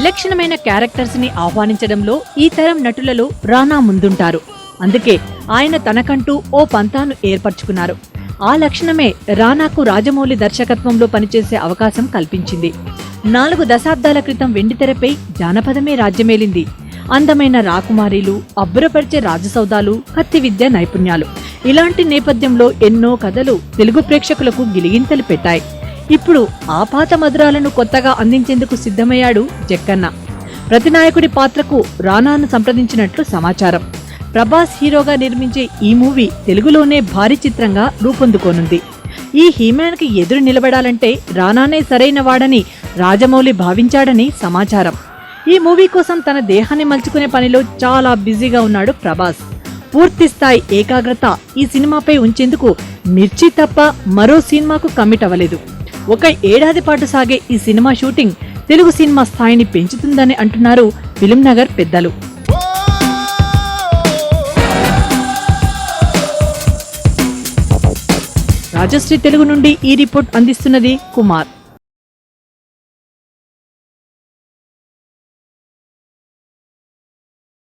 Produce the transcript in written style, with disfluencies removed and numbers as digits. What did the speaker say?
విలక్షణమైన క్యారెక్టర్స్ ని ఆహ్వానించడంలో ఈ తరం నటులలో రానా ముందుంటారు. అందుకే ఆయన తనకంటూ ఓ పంతాను ఏర్పరచుకున్నారు. ఆ లక్షణమే రానాకు రాజమౌళి దర్శకత్వంలో పనిచేసే అవకాశం కల్పించింది. 4 దశాబ్దాల క్రితం వెండితెరపై జానపదమే రాజ్యమేలింది. అందమైన రాకుమారీలు, అబ్బురపరిచే రాజసౌదాలు, కత్తి విద్య నైపుణ్యాలు, ఇలాంటి నేపథ్యంలో ఎన్నో కథలు తెలుగు ప్రేక్షకులకు గిలిగింతలు పెట్టాయి. ఇప్పుడు ఆ పాత మధురాలను కొత్తగా అందించేందుకు సిద్ధమయ్యాడు జక్కన్న. ప్రతినాయకుడి పాత్రకు రానాను సంప్రదించినట్లు సమాచారం. ప్రభాస్ హీరోగా నిర్మించే ఈ మూవీ తెలుగులోనే భారీ చిత్రంగా రూపొందుకోనుంది. ఈ హీమ్యాన్ కి ఎదురు నిలబడాలంటే రానానే సరైన వాడని రాజమౌళి భావించాడని సమాచారం. ఈ మూవీ కోసం తన దేహాన్ని మలుచుకునే పనిలో చాలా బిజీగా ఉన్నాడు ప్రభాస్. పూర్తిస్థాయి ఏకాగ్రత ఈ సినిమాపై ఉంచేందుకు మిర్చి తప్ప మరో సినిమాకు కమిట్ అవ్వలేదు. 1 ఏడాది పాటు సాగే ఈ సినిమా షూటింగ్ తెలుగు సినిమా స్థాయిని పెంచుతుందని అంటున్నారు ఫిల్మ్ నగర్ పెద్దలు. రాజశ్రీ తెలుగు నుండి ఈ రిపోర్ట్ అందిస్తున్నది కుమార్.